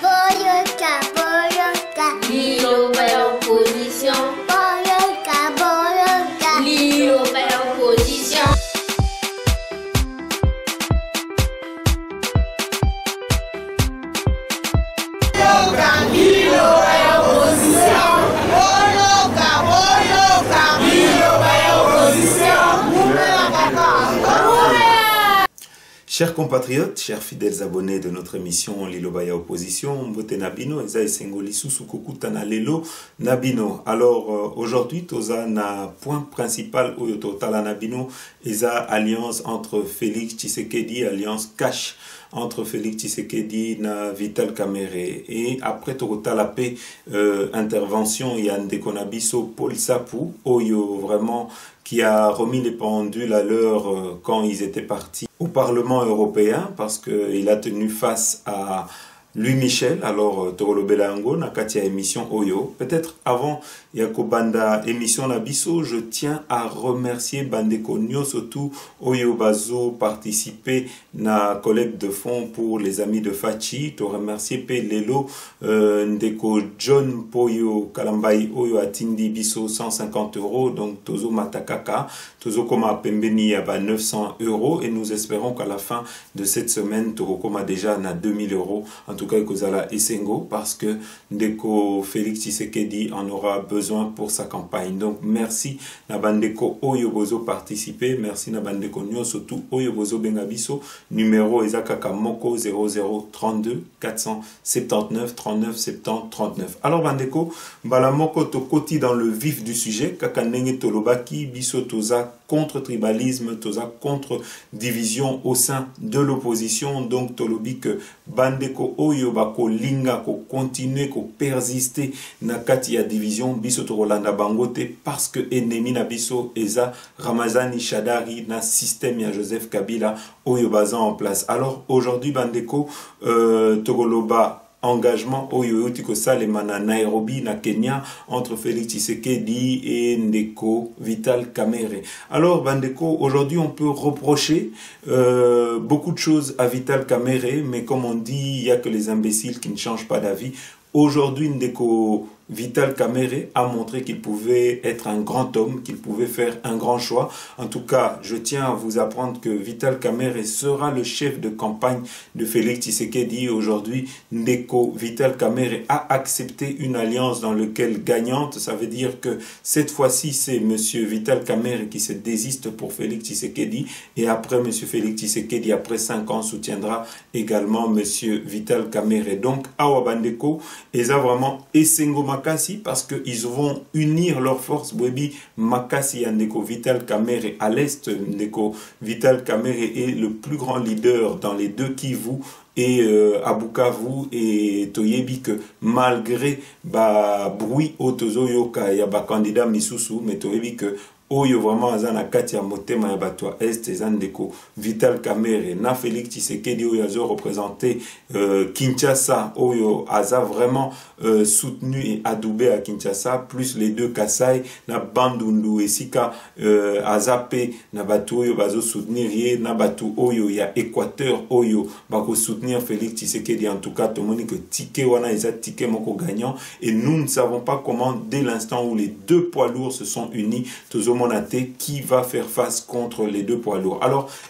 Boyoka, boyoka. Liloba ya opposition. Boyoka, boyoka. Liloba ya opposition. Liloba ya opposition. Boyoka, boyoka. Liloba ya opposition. Chers compatriotes, chers fidèles abonnés de notre émission Liloba ya Opposition, Mbote Nabino, Eza Esengoli Susukukuta na Lelo Nabino. Alors aujourd'hui, toza na point principal où totala Nabino, Eza alliance entre Félix Tshisekedi, alliance cash entre Félix Tshisekedi na Vital Kamerhe. Et après totala paix, intervention Yande Konabiso Paul Sapou, Oyo vraiment qui a remis les pendules à l'heure quand ils étaient partis au Parlement européen parce qu'il a tenu face à Louis Michel. Alors, Torolobelango, Nakatia émission Oyo. Peut-être avant Yakobanda émission Nabiso, je tiens à remercier Bandeko Nyosotu Oyo Bazo participer na collecte de fonds pour les amis de Fachi. Te remercier P. Lelo Ndeko John Poyo Kalambai Oyo Atindi Biso 150 €. Donc, Tozo Matakaka, Tozo Koma Pembeni Yaba 900 €. Et nous espérons qu'à la fin de cette semaine, Torokoma déjà na 2000 €. En tout cas, Kozala Esengo, parce que Ndeko Félix Tshisekedi en aura besoin pour sa campagne. Donc, merci Nabandeko Oyo Bozo participer. Merci Nabandeko Nyo, surtout Oyo Bozo Bengabiso. Numéro Ezakaka Moko 0032 479 39 70 39. Alors, Bandeko, Balamoko Tokoti dans le vif du sujet. Kakanenge Tolobaki, Biso Toza contre tribalisme, Toza contre division au sein de l'opposition. Donc, Tolobi que Bandeko Oyo Bako Linga, ko continuer, ko persister na kati ya division biso to Rolanda Bangote parce que ennemi na biso eza Ramazani Shadari na système ya Joseph Kabila Oyo baza en place. Alors aujourd'hui Bandeko Togoloba engagement Oyo Tiko Salema na Nairobi na Kenya entre Félix Tshisekedi et Ndeko Vital Kamerhe. Alors Bandeko, aujourd'hui on peut reprocher beaucoup de choses à Vital Kamerhe, mais comme on dit, il n'y a que les imbéciles qui ne changent pas d'avis. Aujourd'hui, Ndeko Vital Kamerhe a montré qu'il pouvait être un grand homme, qu'il pouvait faire un grand choix. En tout cas, je tiens à vous apprendre que Vital Kamerhe sera le chef de campagne de Félix Tshisekedi. Aujourd'hui, Ndeko Vital Kamerhe a accepté une alliance dans laquelle gagnante. Ça veut dire que cette fois-ci, c'est monsieur Vital Kamerhe qui se désiste pour Félix Tshisekedi. Et après, monsieur Félix Tshisekedi, après 5 ans, soutiendra également monsieur Vital Kamerhe. Donc, Awa Bandeko, ils ont vraiment Essengo Makassi parce qu'ils vont unir leurs forces. Bwebi Makassi et Ndeko Vital Kamerhe à l'est. Ndeko Vital Kamerhe est le plus grand leader dans les deux Kivu et à Bukavu et Toyebi que malgré ba bruit otozo yoka ya ba candidat misusu mais Toyebi que Oyo vraiment azana katia motema ya batwa est ezandeko Vital Kamerhe na Félix Tshisekedi oyo azo représenté Kinshasa oyo aza vraiment soutenu et adoubé à Kinshasa plus les deux Kasai na Bandundu esika azape na batu oyo bazo soutenir ye na batu oyo ya Équateur oyo bako soutenir Félix Tshisekedi. En tout cas tomoni que ticket wana eza ticket moko gagnant et nous ne savons pas comment dès l'instant où les deux poids lourds se sont unis Monaté qui va faire face contre les deux poids lourds.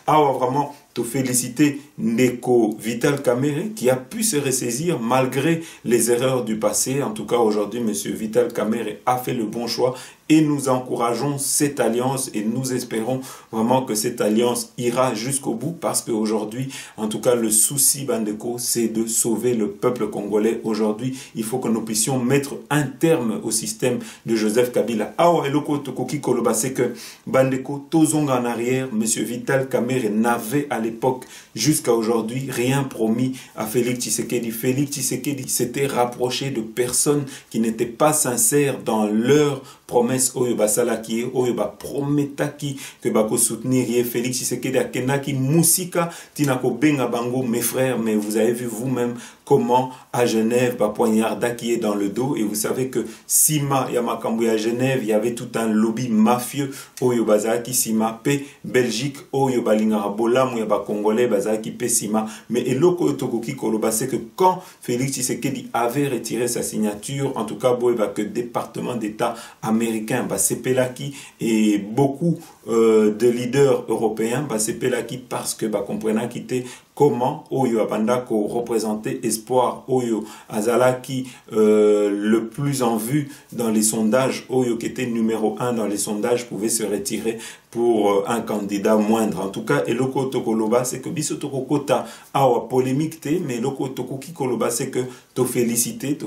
Alors, vraiment te féliciter Ndeko Vital Kamerhe qui a pu se ressaisir malgré les erreurs du passé. En tout cas, aujourd'hui, monsieur Vital Kamerhe a fait le bon choix et nous encourageons cette alliance et nous espérons vraiment que cette alliance ira jusqu'au bout parce qu'aujourd'hui, en tout cas, le souci Bandeko, c'est de sauver le peuple congolais. Aujourd'hui, il faut que nous puissions mettre un terme au système de Joseph Kabila. Awa eloko tokoki koloba, c'est que Bandeko, tozonga en arrière, monsieur Vital Kamerhe n'avait à l'époque jusqu'à aujourd'hui rien promis à Félix Tshisekedi. Félix Tshisekedi s'était rapproché de personnes qui n'étaient pas sincères dans leur promesse oyo basalaki oyo baprometaki que bako soutenir Félix Tshisekedi akenaki musika tina ko benga bango mes frères, mais vous avez vu vous-même comment à Genève poignarda qui est dans le dos, et vous savez que Sima Yamakambu à Genève, il y avait tout un lobby mafieux oyo bazaki Sima pe Belgique oyo balingara bolamu ya ba congolais bazaki pe Sima, mais eloko tokoki koloba c'est que quand Félix Tshisekedi avait retiré sa signature, en tout cas que département d'État américain sepelaki et beaucoup de leaders européens sepelaki parce que comprena quitté comment Oyo Abandako représentait espoir Oyo Azalaki le plus en vue dans les sondages, Oyo qui était numéro 1 dans les sondages pouvait se retirer pour un candidat moindre. En tout cas, eloko tokoloba c'est que biso tokokota awa polémique te, mais eloko tokoki koloba c'est que to féliciter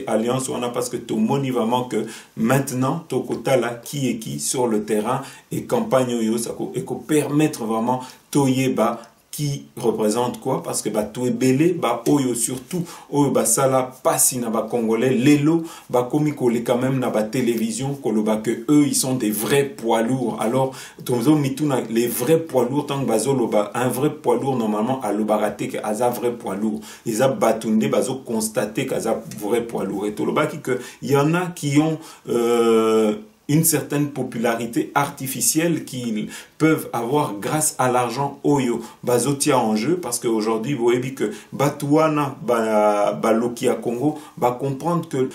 Alliance on a parce que to moni vraiment que maintenant tokota là qui est qui sur le terrain et campagne Oyo ça et ko permettre vraiment toyeba qui représente quoi, parce que tout est belé, oyo surtout oyo sala pasi na congolais lelo komi kolé quand même na télévision koloba que eux ils sont des vrais poids lourds. Alors tozo mituna les vrais poids lourds tant bazoloba un vrai poids lourd normalement à l'obarate que aza vrai poids lourd ils a batunde bazo constater qu'aza vrai poids lourd et toloba que il y en a qui ont une certaine popularité artificielle qu'ils peuvent avoir grâce à l'argent Oyo bazotia en jeu, parce qu'aujourd'hui vous voyez que Batouana Balokia Congo va comprendre que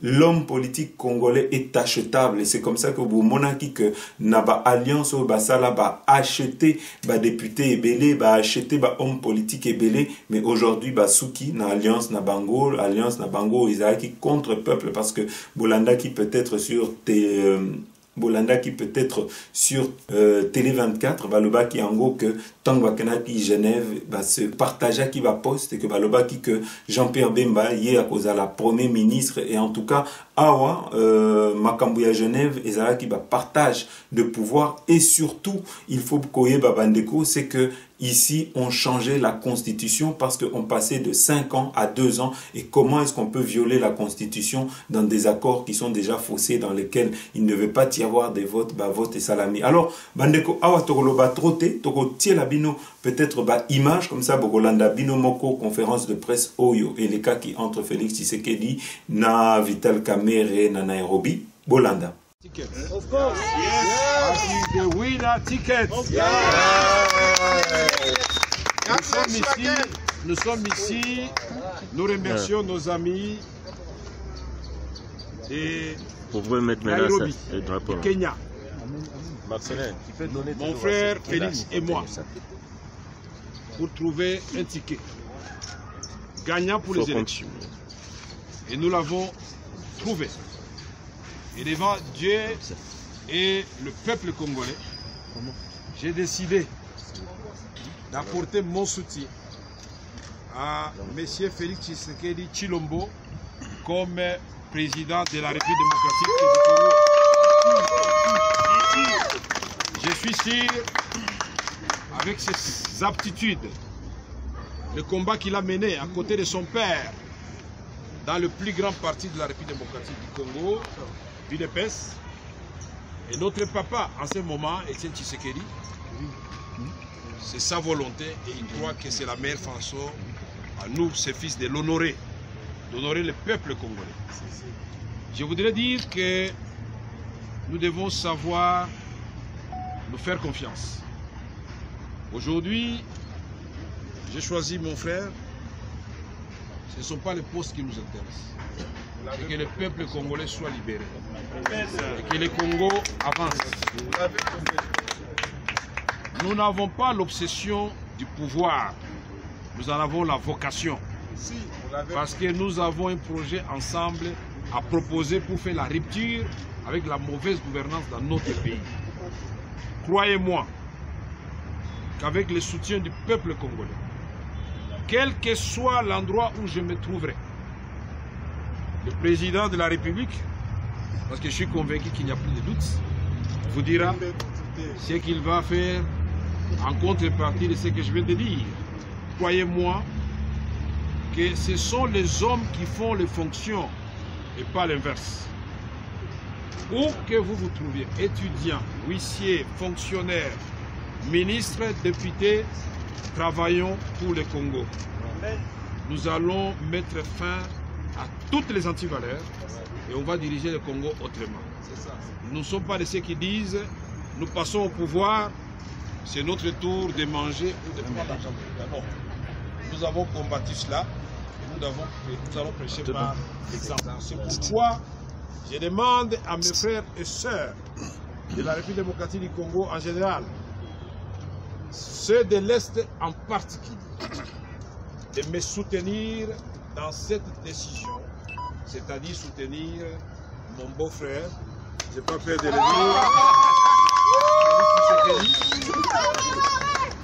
l'homme politique congolais est achetable, et c'est comme ça que vous monaki que naba alliance au basala ba acheter ba député ebélé ba acheter ba homme politique ebélé, mais aujourd'hui ba souki na alliance na bango Isaac contre peuple, parce que Bolanda qui peut être sur Télé 24 baloba qui en gros que tango kanaki Genève se partager qui va poste et que baloba qui que Jean-Pierre Bemba y est à cause de la premier ministre, et en tout cas awa Makambu à Genève et ça qui va partage de pouvoir, et surtout il faut koye babandeko c'est que ici on changeait la constitution parce qu'on passait de 5 ans à 2 ans, et comment est-ce qu'on peut violer la constitution dans des accords qui sont déjà faussés, dans lesquels il ne veut pas y avoir des votes, vote et salami. Alors bandeko awa tokoloba troté toko tie la bino peut-être image comme ça bokolanda bino moko conférence de presse Oyo et les cas qui entre Félix Tshisekedi na Vital Kamerhe na Nairobi bolanda. Of course. Yes. The winner ticket. Yes. Nous sommes ici. Nous remercions nos amis de Nairobi, du Kenya. Mon frère Félix et moi, pour trouver un ticket gagnant pour les élections. Et nous l'avons trouvé. Et devant Dieu et le peuple congolais, j'ai décidé d'apporter mon soutien à M. Félix Tshisekedi Tshilombo comme président de la République démocratique du Congo. Je suis sûr, avec ses aptitudes, le combat qu'il a mené à côté de son père dans le plus grand parti de la République démocratique du Congo, l'UDPS, et notre papa en ce moment, Etienne Tshisekedi, c'est sa volonté, et il croit que c'est la meilleure façon à nous, ses fils, de l'honorer, d'honorer le peuple congolais. Je voudrais dire que nous devons savoir nous faire confiance. Aujourd'hui, j'ai choisi mon frère. Ce ne sont pas les postes qui nous intéressent. Et que le peuple congolais soit libéré. Et que le Congo avance. Nous n'avons pas l'obsession du pouvoir. Nous en avons la vocation. Parce que nous avons un projet ensemble à proposer pour faire la rupture avec la mauvaise gouvernance dans notre pays. Croyez-moi qu'avec le soutien du peuple congolais, quel que soit l'endroit où je me trouverai, le président de la République, parce que je suis convaincu qu'il n'y a plus de doute, vous dira ce qu'il va faire en contrepartie de ce que je viens de dire. Croyez-moi que ce sont les hommes qui font les fonctions et pas l'inverse. Où que vous vous trouviez, étudiants, huissiers, fonctionnaires, ministres, députés, travaillons pour le Congo. Nous allons mettre fin à toutes les antivaleurs et on va diriger le Congo autrement. Nous ne sommes pas de ceux qui disent nous passons au pouvoir, c'est notre tour de manger ou de prendre l'argent. Nous avons combattu cela et nous allons prêcher par l'exemple. C'est pourquoi je demande à mes frères et sœurs de la République démocratique du Congo en général, ceux de l'Est en particulier, de me soutenir dans cette décision, c'est-à-dire soutenir mon beau-frère, je n'ai pas peur de le dire.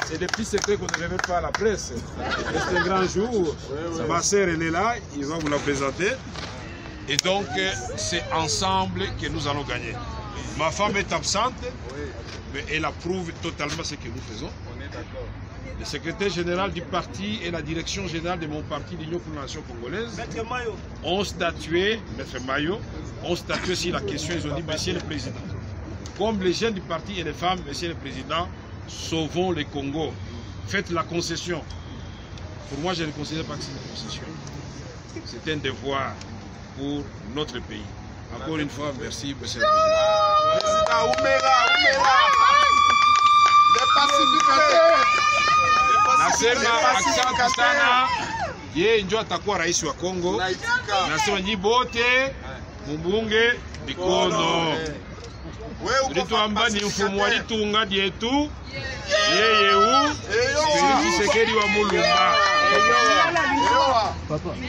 C'est des petits secrets qu'on ne révèle pas à la presse. C'est un grand jour. Ma sœur, elle est là, il va vous la présenter. Et donc, c'est ensemble que nous allons gagner. Ma femme est absente, mais elle approuve totalement ce que nous faisons. Le secrétaire général du parti et la direction générale de mon parti, l'Union pour la Nation congolaise, ont statué, Maître Mayo, ont statué sur la question. Ils ont dit, Monsieur le Président, comme les jeunes du parti et les femmes, Monsieur le Président, sauvons le Congo. Faites la concession. Pour moi, je ne considère pas que c'est une concession. C'est un devoir pour notre pays. Encore une fois, merci, Monsieur le Président. Nasema asante sana, yeye ndio atakuwa rais wa Kongo. Nasema nyi bote mbunge mikono. Tulituamba ni mfumo walitunga dietu yeye u Félix Tshisekedi wa Mulumba.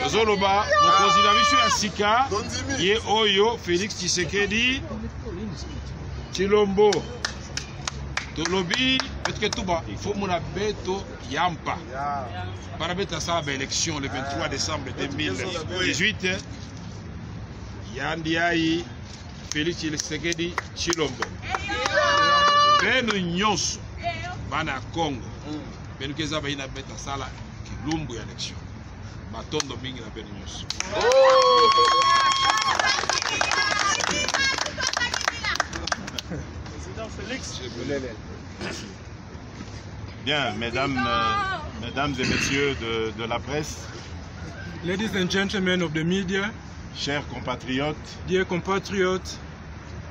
Zoloba mokonzi na biso ya sika ye oyo Félix Tshisekedi Tshilombo. Tolobi peut-être que tout bas, il faut mon beto yampa. Para beta sa élection le 23 décembre 2018. Yandiaï Félix Tshisekedi Tshilombo. Beno nyonso bana Congo. Beno keza ba ina beta sala kilumbu ya élection. Matondo mingi na beno nyonso. Bien, mesdames et messieurs de la presse, ladies and gentlemen of the media, chers compatriotes, dear compatriots,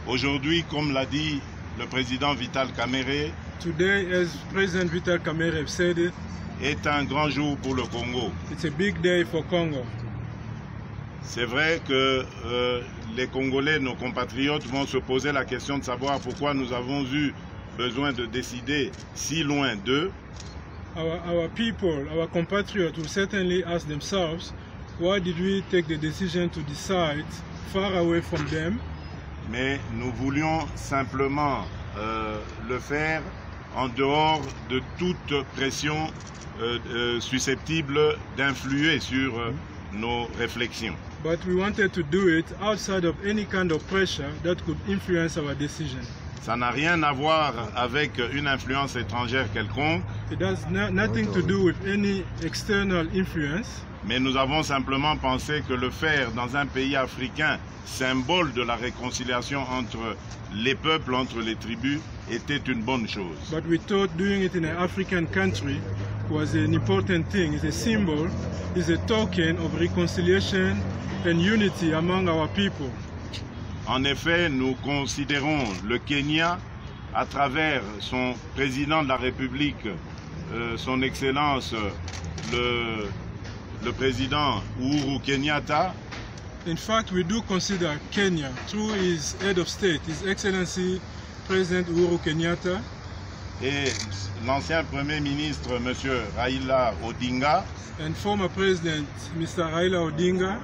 aujourd'hui, comme l'a dit le président Vital Kamerhe, today, as President Vital Kamerhe said it, est un grand jour pour le Congo. it's a big day for Congo. C'est vrai que les Congolais, nos compatriotes, vont se poser la question de savoir pourquoi nous avons eu besoin de décider si loin d'eux. Our people, our compatriots will certainly ask themselves, why did we take the decision to decide far away from them? Mais nous voulions simplement le faire en dehors de toute pression susceptible d'influer sur nos réflexions. But we wanted to do it outside of any kind of pressure that could influence our decision. Ça n'a rien à voir avec une influence étrangère quelconque. It has nothing to do with any external influence. Mais nous avons simplement pensé que le faire dans un pays africain, symbole de la réconciliation entre les peuples, entre les tribus, était une bonne chose. But we thought doing it in an African country was an important thing. It's a symbol, it's a token of reconciliation and unity among our people. En effet, nous considérons le Kenya, à travers son président de la République, son Excellence, le président Uhuru Kenyatta. In fact, we do consider Kenya, through his head of state, His Excellency President Uhuru Kenyatta, et l'ancien Premier ministre, M. Raila Odinga. and former President Mr. Raila Odinga.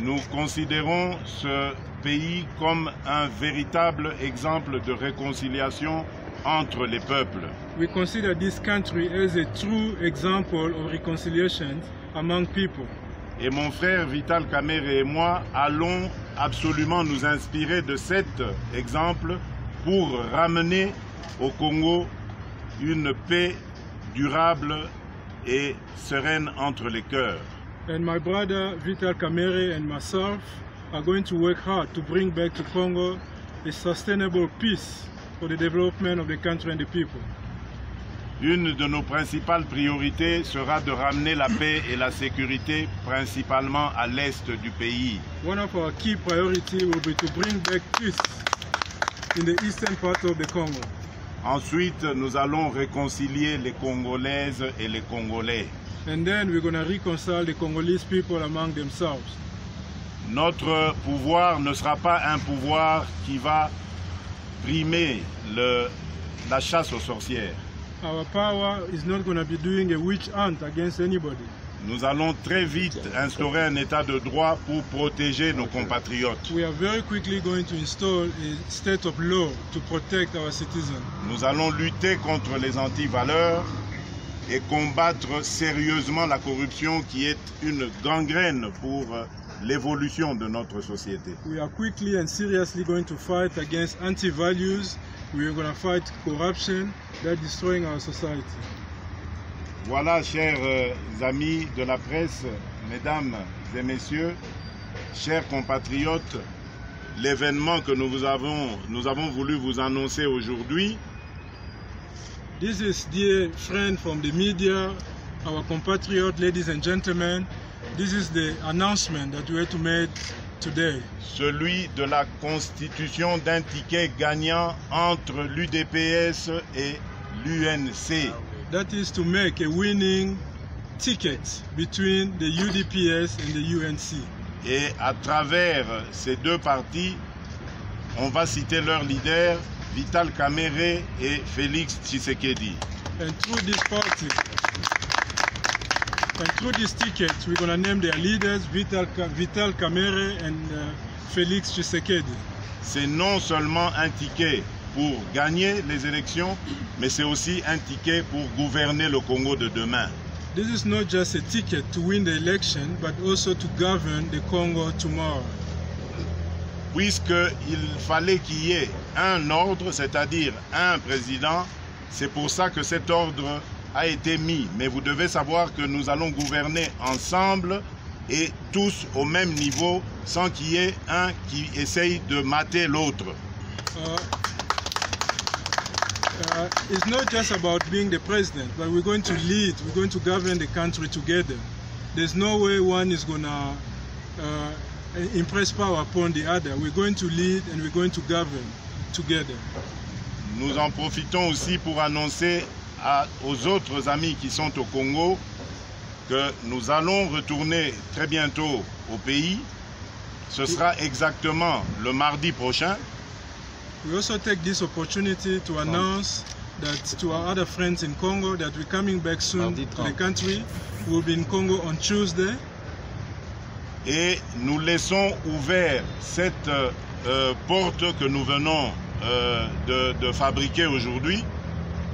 Nous considérons ce pays comme un véritable exemple de réconciliation entre les peuples. We consider this country as a true example of reconciliation among people. Et mon frère Vital Kamerhe et moi allons absolument nous inspirer de cet exemple pour ramener au Congo une paix durable et sereine entre les cœurs. And my brother Vital Kamerhe and myself are going to work hard to bring back to Congo a sustainable peace for the development of the country and the people. Une de nos principales priorités sera de ramener la paix et la sécurité principalement à l'est du pays. One of our key priorities will be to bring back peace in the eastern part of the Congo. Ensuite, nous allons réconcilier les Congolaises et les Congolais. And then we're going to reconcile the Congolese people among themselves. Notre pouvoir ne sera pas un pouvoir qui va primer la chasse aux sorcières. Our power is not going to be doing a witch hunt against anybody. Nous allons très vite instaurer un état de droit pour protéger nos compatriotes. We are very quickly going to install a state of law to protect our citizens. Nous allons lutter contre les antivaleurs et combattre sérieusement la corruption qui est une gangrène pour l'évolution de notre société. We are quickly and seriously going to fight against anti-values. We are going to fight corruption that is destroying our society. Voilà, chers amis de la presse, mesdames et messieurs, chers compatriotes, l'événement que nous avons voulu vous annoncer aujourd'hui. This is, dear friend from the media, our compatriot, ladies and gentlemen, this is the announcement that we had to make today. Celui de la constitution d'un ticket gagnant entre l'UDPS et l'UNC. That is to make a winning ticket between the UDPS and the UNC. Et à travers ces deux partis, on va citer leurs leaders, Vital Kamerhe et Félix Tshisekedi. And through this party, and through this ticket, we're going to name their leaders, Vital Kamerhe and Félix Tshisekedi. C'est non seulement un ticket pour gagner les élections, mais c'est aussi un ticket pour gouverner le Congo de demain. This is not just a ticket to win the election, but also to govern the Congo tomorrow. Puisqu'il fallait qu'il y ait un ordre, c'est-à-dire un président, c'est pour ça que cet ordre a été mis. Mais vous devez savoir que nous allons gouverner ensemble et tous au même niveau, sans qu'il y ait un qui essaye de mater l'autre. It's not just about being the president, but we're going to lead, we're going to govern the country together. There's no way one is going to impress power upon the other. We're going to lead and we're going to govern together. Nous en profitons aussi pour annoncer aux autres amis qui sont au Congo que nous allons retourner très bientôt au pays. Ce sera exactement le mardi prochain. We also take this opportunity to announce that to our other friends in Congo that we're coming back soon to the country. We'll be in Congo on Tuesday. Et nous laissons ouvert cette porte que nous venons de fabriquer aujourd'hui.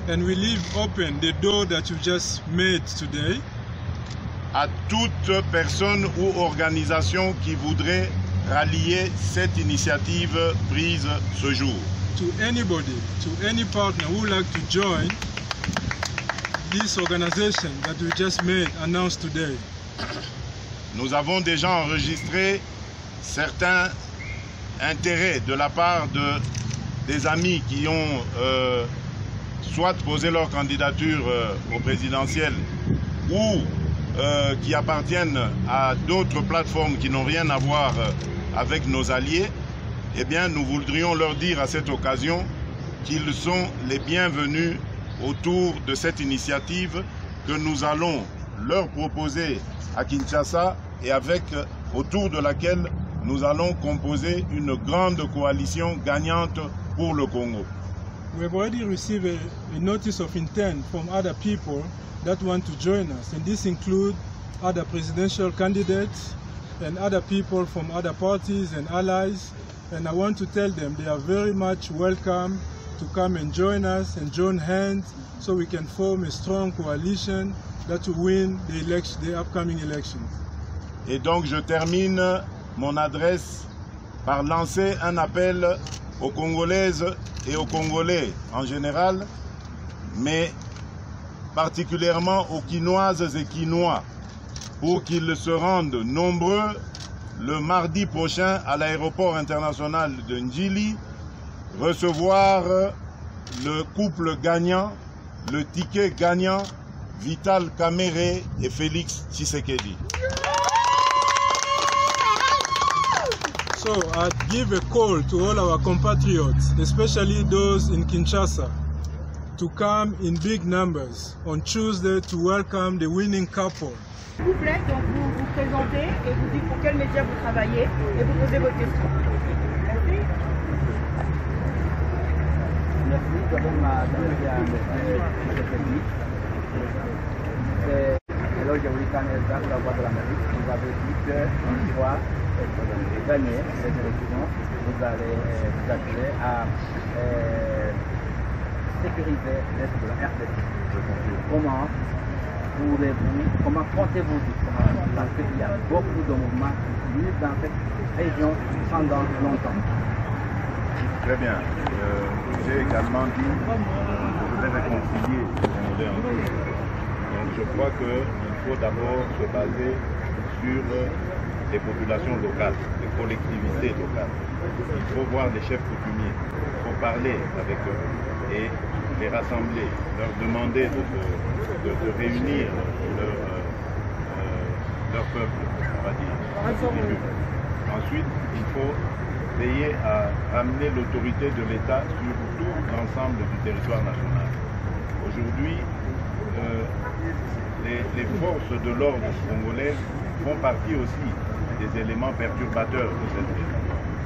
And we leave open the door that you just made today. À toute personne ou organisation qui voudrait rallier cette initiative prise ce jour. To anybody, to any partner who would like to join this organization that we just made, announced today. Nous avons déjà enregistré certains intérêts de la part des amis qui ont soit posé leur candidature au présidentiel ou qui appartiennent à d'autres plateformes qui n'ont rien à voir avec nos alliés. Eh bien, nous voudrions leur dire à cette occasion qu'ils sont les bienvenus autour de cette initiative que nous allons leur proposer à Kinshasa et autour de laquelle nous allons composer une grande coalition gagnante pour le Congo. We have already received a notice of intent from other people that want to join us, and this includes other presidential candidates and other people from other parties and allies. And I want to tell them they are very much welcome to come and join us and join hands so we can form a strong coalition that will win the upcoming elections. Et donc je termine mon adresse par lancer un appel aux Congolaises et aux Congolais en général, mais particulièrement aux Quinoises et Quinois, pour qu'ils se rendent nombreux le mardi prochain à l'aéroport international de Ndjili, recevoir le couple gagnant, le ticket gagnant, Vital Kamerhe et Félix Tshisekedi. So I give a call to all our compatriots, especially those in Kinshasa, to come in big numbers on Tuesday to welcome the winning couple. S'il vous plaît, donc vous vous présentez et vous dites pour quel média vous travaillez et vous posez votre question. Merci. Merci, d'abord ma technique. C'est l'éloge Willikan Elsa, la voix de l'Amérique. Vous avez dit qu'une fois gagné ces élections, vous allez vous attirer à sécuriser l'est de la RDC. Comment comptez-vous parce qu'il y a beaucoup de mouvements qui vivent dans cette région pendant longtemps. Très bien. J'ai également dit que je vais réconcilier les Congolais en eux. Donc je crois qu'il faut d'abord se baser sur les populations locales, les collectivités locales. Il faut voir les chefs coutumiers, il faut parler avec eux et les rassembler, leur demander de réunir leur peuple, on va dire. Ensuite, il faut veiller à ramener l'autorité de l'État sur tout l'ensemble du territoire national. Aujourd'hui, les forces de l'ordre congolaises font partie aussi des éléments perturbateurs de cette région.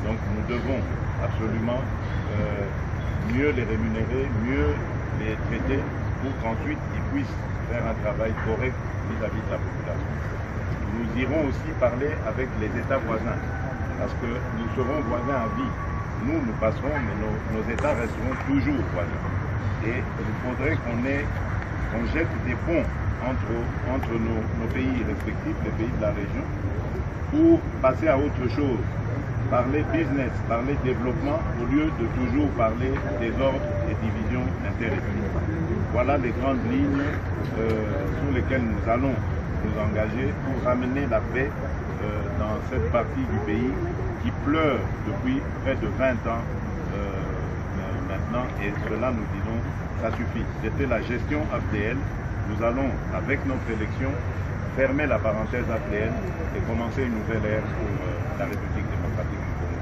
Donc nous devons absolument mieux les rémunérer, mieux les traiter pour qu'ensuite ils puissent faire un travail correct vis-à-vis de la population. Nous irons aussi parler avec les États voisins, parce que nous serons voisins à vie. Nous passerons, mais nos États resteront toujours voisins. Et il faudrait qu'on jette des ponts entre nos pays respectifs, les pays de la région, pour passer à autre chose. Parler business, parler développement, au lieu de toujours parler des ordres et divisions interethniques. Voilà les grandes lignes sur lesquelles nous allons nous engager pour ramener la paix dans cette partie du pays qui pleure depuis près de 20 ans maintenant, et cela nous disons, ça suffit. C'était la gestion AFDL. Nous allons, avec notre élection, fermer la parenthèse AFDL et commencer une nouvelle ère pour la République démocratique du Congo.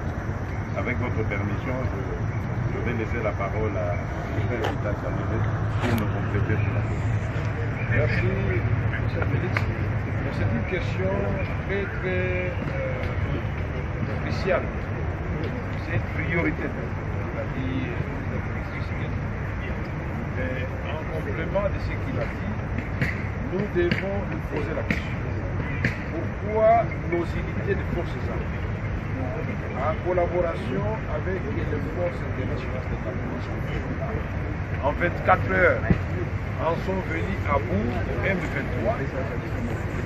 Avec votre permission, je vais laisser la parole à M. Vital Kamerhe pour me compléter sur la question. Merci, M. Félix. C'est une question très spéciale. C'est une priorité de l'électricité. Mais en complément de ce qu'il a dit, nous devons nous poser la question. Pourquoi nos unités de forces armées, en collaboration avec les forces internationales de en 24 heures, en sont venus à bout au M23,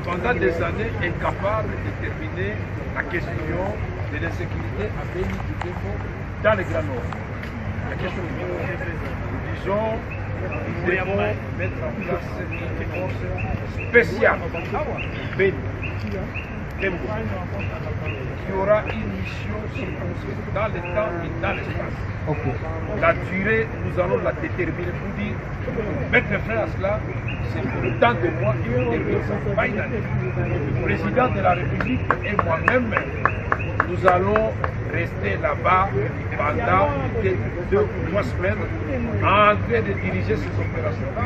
pendant des années incapables de déterminer la question de l'insécurité à Beni Doukémo dans le Grand Nord. La question nous disons, nous devons mettre en place une force spéciale, Beni, qui aura une mission circonscrite dans le temps et dans l'espace. La durée, nous allons la déterminer pour dire, mettre fin à cela, c'est pour tant de mois et de 2 ans, pas une année. Le président de la République et moi-même, nous allons rester là-bas pendant 2 ou 3 semaines en train de diriger ces opérations-là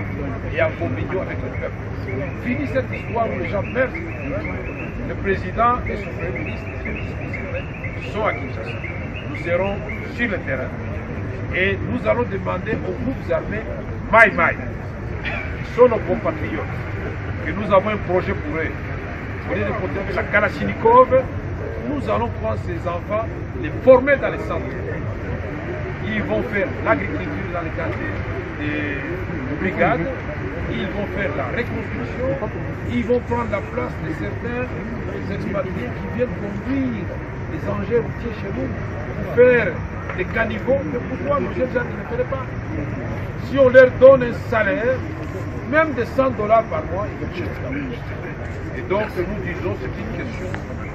et en communion avec le peuple. Fini cette histoire où les gens meurent. Le président et son premier ministre sont à Kinshasa. Nous serons sur le terrain et nous allons demander aux groupes armés Maï Maï, qui sont nos compatriotes, que nous avons un projet pour eux. Au lieu de porter la Kalachnikov, nous allons prendre ces enfants, les former dans les centres. Ils vont faire l'agriculture dans les cadres des brigades, ils vont faire la reconstruction, ils vont prendre la place de certains expatriés qui viennent conduire les engins routiers chez nous pour faire des caniveaux. Mais pourquoi nos jeunes gens ne le feraient pas? Si on leur donne un salaire, même de $100 par mois, ils vont chercher la plus. Et donc nous disons c'est une question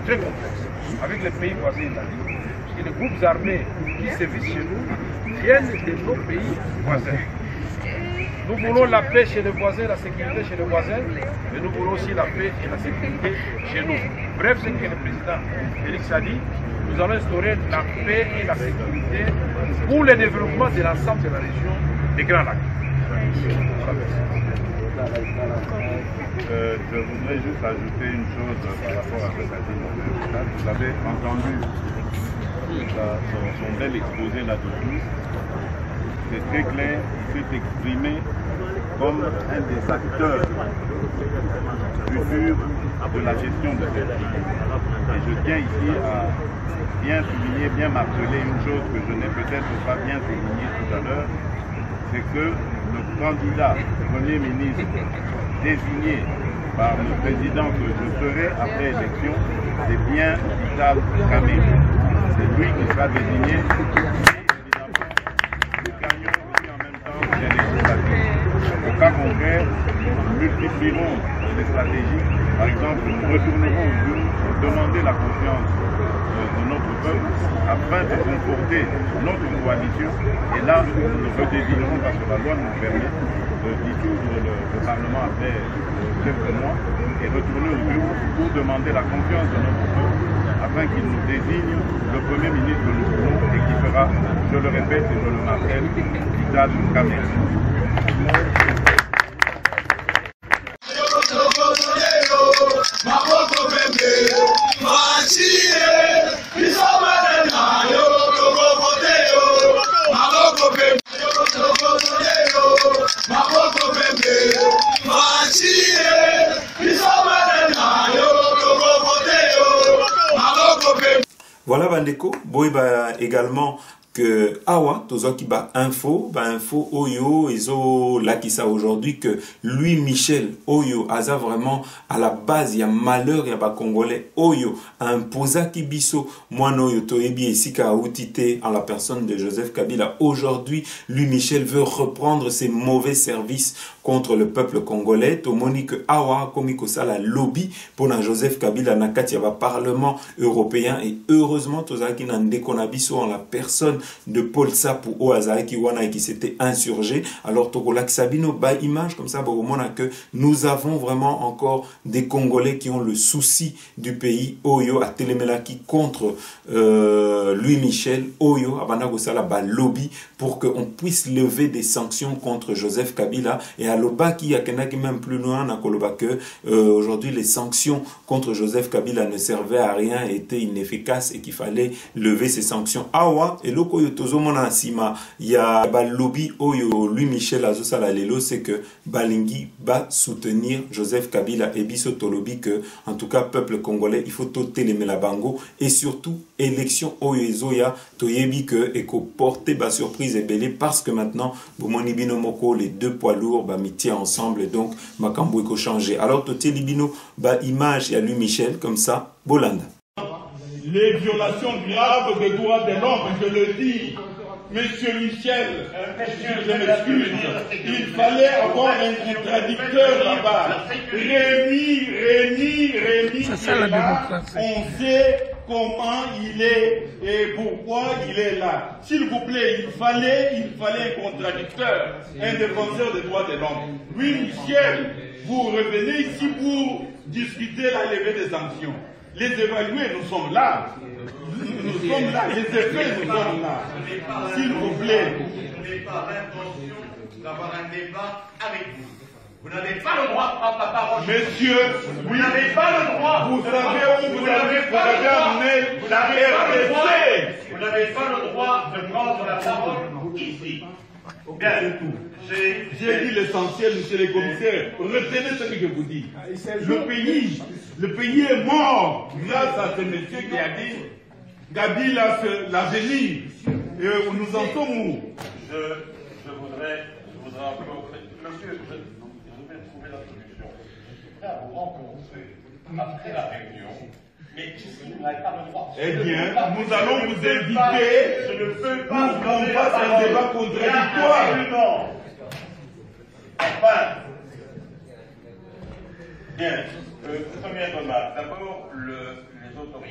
très complexe avec les pays voisins italiens. Parce que les groupes armés qui sévissent chez nous viennent de nos pays voisins. Nous voulons la paix chez les voisins, la sécurité chez les voisins, mais nous voulons aussi la paix et la sécurité chez nous. Bref, ce que le président Félix a dit, nous allons instaurer la paix et la sécurité pour le développement de l'ensemble de la région des Grands Lacs. Je voudrais juste ajouter une chose par rapport à ce qu'a dit mon avocat. Vous avez entendu son bel exposé là-dessus. C'est très clair, il s'est exprimé comme un des acteurs futurs de la gestion de cette ville. Et je tiens ici à bien souligner, bien marteler une chose que je n'ai peut-être pas bien souligné tout à l'heure, c'est que le candidat Premier ministre désigné par le président que je serai après élection, c'est bien Vital Kamerhe. C'est lui qui sera désigné. Au cas contraire, nous multiplierons les stratégies. Par exemple, nous retournerons au bureau pour demander la confiance de notre peuple afin de conforter notre coalition. Et là, nous le redésignerons parce que la loi nous permet de dissoudre le Parlement après quelques mois et retourner au bureau pour demander la confiance de notre peuple afin qu'il nous désigne le Premier ministre que nous voulons et qui fera, je le répète et je le martèle, Vital Kamerhe. Voilà Bandeko, Boyba également que Awa, Tozoki ba info Oyo, Ezo Lakisa aujourd'hui que Louis Michel Oyo, Aza vraiment à la base, il y a malheur, il y a ba Congolais Oyo, imposa Kibiso, Moine Oyo, Toebi et Sika Outité en la personne de Joseph Kabila. Aujourd'hui, Louis Michel veut reprendre ses mauvais services contre le peuple congolais. Tomoni que Awa, Komiko Sala lobby pour Joseph Kabila, Nakati, il y a Parlement européen et heureusement, Tozaki Nande Konabiso en la personne de Paul Sapou Oazaki Wana qui s'était insurgé. Alors Togolak Sabino, bah image comme ça, au moment que nous avons vraiment encore des Congolais qui ont le souci du pays Oyo à Télémelaki contre Louis Michel Oyo à Banagosala ba lobby pour qu'on puisse lever des sanctions contre Joseph Kabila et à Lobaki à Kenaki même plus loin à Koloba que aujourd'hui les sanctions contre Joseph Kabila ne servaient à rien, étaient inefficaces et qu'il fallait lever ces sanctions. Awa et le Oyo tozomona sima ya ba lobby Oyo Louis Michel azosala lelo c'est que Balingi va soutenir Joseph Kabila et biso tolobi que en tout cas peuple congolais il faut totelemela la bango et surtout élection Oyo ezoya toyebi que eko porter ba surprise et belé parce que maintenant bomoni bino moko les deux poids lourds ba mitié ensemble et donc makambo eko changer. Alors toteli bino ba image ya Louis Michel comme ça Bolanda. Les violations graves des droits de l'homme, je le dis, Monsieur Michel, je m'excuse, il fallait avoir un contradicteur là-bas. Rémi est là, on sait comment il est et pourquoi il est là. S'il vous plaît, il fallait un contradicteur, un défenseur des droits de l'homme. Oui, Michel, vous revenez ici pour discuter la levée des sanctions. Les évaluer, nous sommes là. Nous sommes là. Les effets, nous sommes là. S'il vous plaît. Je n'ai pas l'intention d'avoir un débat avec vous. Vous n'avez pas le droit de prendre la parole. Monsieur, vous n'avez pas le droit. Vous savez où vous avez amené la RDC. Vous n'avez pas le droit de prendre la parole ici. Bien, j'ai dit l'essentiel, monsieur le commissaire. Retenez ce que je vous dis. Le pays est mort grâce à ce monsieur qui a dit Kabila l'avenir. Et nous en sommes où? Je voudrais encore. Monsieur, je vais trouver la solution. Je vais vous rencontrer après la réunion. Mais ici, vous n'avez pas le droit. Eh bien, nous allons vous inviter pour qu'on fasse un débat contradictoire. Enfin, bien, première remarque. D'abord, les autorités.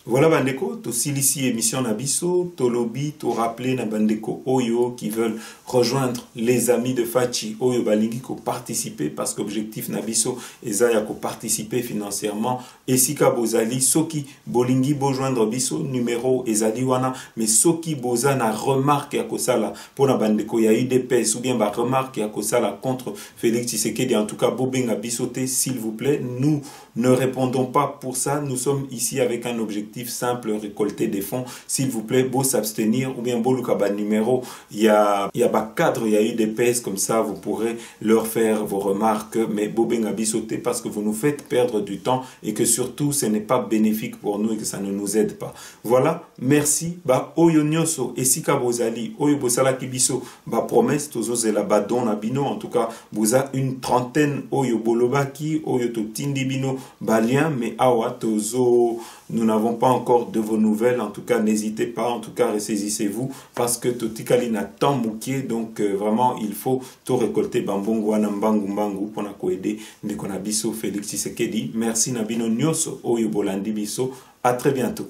Voilà bandeko, to silisi émission Nabiso, to lobby, to rappeler na bandeko Oyo qui veulent rejoindre les amis de Fachi Oyo balingi ko participer parce qu'objectif Nabiso ezaya ko participer financièrement et sika bozali soki bolingi bojoindre biso numéro ezali wana mais soki boza na remarque ya kosala pour na bandeko ya UDPS ou bien ba remarque ya kosala contre Félix Tshisekedi en tout cas bobenga bisoté s'il vous plaît, nous ne répondons pas pour ça, nous sommes ici avec un objectif simple, récolter des fonds. S'il vous plaît, beau s'abstenir ou bien beau le numéro, il y a pas cadre, il y a eu des pèses comme ça, vous pourrez leur faire vos remarques, mais beau bengabi sauter parce que vous nous faites perdre du temps et que surtout ce n'est pas bénéfique pour nous et que ça ne nous aide pas. Voilà, merci. Ba oyo nyoso esika bozali, oyo bosala kibiso, ba promesse tozo zela ba don na bino, en tout cas, boza une trentaine oyo bolobaki, oyo to tindi bino balien, mais awa tozo. Nous n'avons pas encore de vos nouvelles, en tout cas n'hésitez pas, en tout cas ressaisissez-vous parce que Totikali n'a tant mouqué, donc vraiment il faut tout récolter bambongo anambangu mbangu pour na koede ndekona biso Félix Tshisekedi. Merci Nabino Nyoso Oyo Bolandi biso, à très bientôt.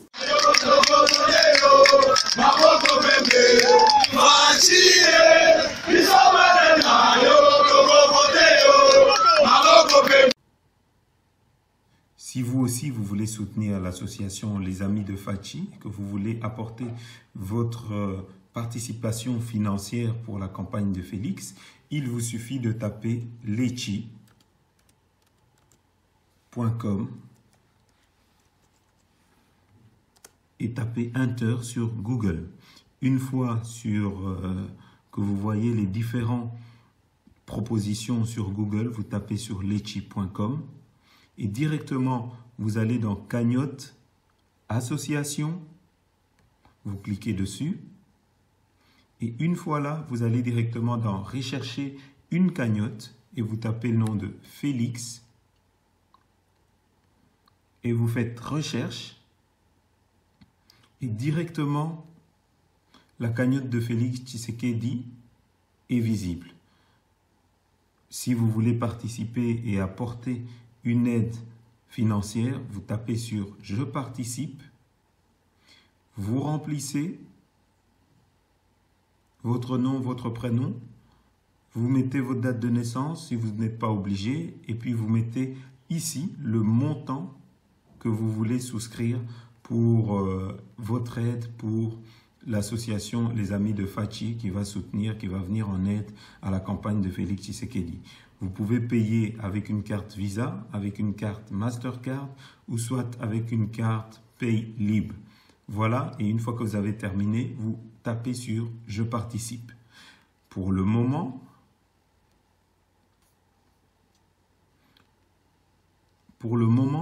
Si vous aussi, vous voulez soutenir l'association Les Amis de Fachi, que vous voulez apporter votre participation financière pour la campagne de Félix, il vous suffit de taper lechi.com et taper Enter sur Google. Une fois que vous voyez les différentes propositions sur Google, vous tapez sur lechi.com. Et directement, vous allez dans Cagnotte, Association, vous cliquez dessus. Et une fois là, vous allez directement dans Rechercher une cagnotte et vous tapez le nom de Félix. Et vous faites Recherche. Et directement, la cagnotte de Félix Tshisekedi est visible. Si vous voulez participer et apporter une aide financière, vous tapez sur « Je participe », vous remplissez votre nom, votre prénom, vous mettez votre date de naissance si vous n'êtes pas obligé, et puis vous mettez ici le montant que vous voulez souscrire pour votre aide, pour l'association Les Amis de Fachi qui va soutenir, qui va venir en aide à la campagne de Félix Tshisekedi. Vous pouvez payer avec une carte Visa, avec une carte Mastercard ou soit avec une carte Paylib. Voilà, et une fois que vous avez terminé, vous tapez sur « Je participe ». Pour le moment,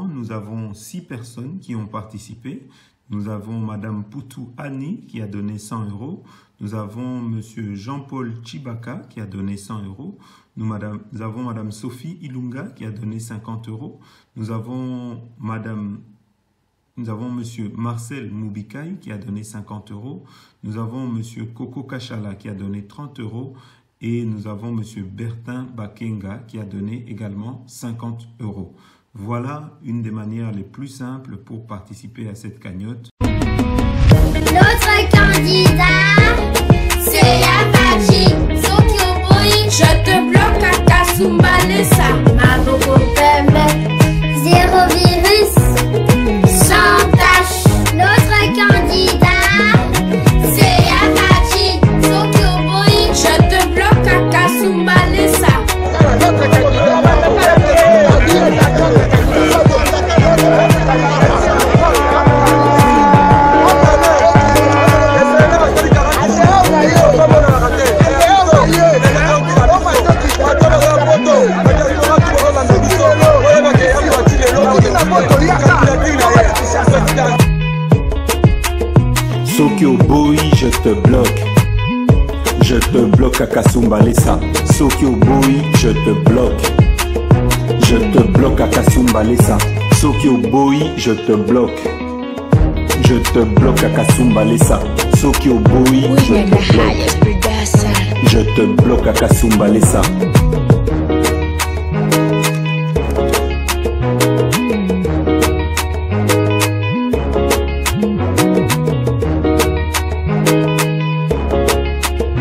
nous avons 6 personnes qui ont participé. Nous avons Madame Poutou Annie qui a donné 100 €. Nous avons Monsieur Jean-Paul Chibaka qui a donné 100 €. Nous avons Madame Sophie Ilunga qui a donné 50 €. Nous avons Monsieur Marcel Moubikaï qui a donné 50 €. Nous avons Monsieur Coco Kachala qui a donné 30 €. Et nous avons Monsieur Bertin Bakenga qui a donné également 50 €. Voilà une des manières les plus simples pour participer à cette cagnotte. Notre candidat, c'est Yafachi. Je te bloque à Kasumbalesa. Maboko Pembe, 0 virus, sans tâche. Notre candidat, c'est Yafachi. Je te bloque à Kasumbalesa. Soki Oboyi, je te bloque. Je te bloque à Kasumbalesa. Soki Oboyi, je te bloque. Je te bloque à Kasumbalesa. Soki Oboyi, je te bloque. Je te bloque à Kasumbalesa. Soki Oboyi, je te bloque. Je te bloque à Kasumbalesa.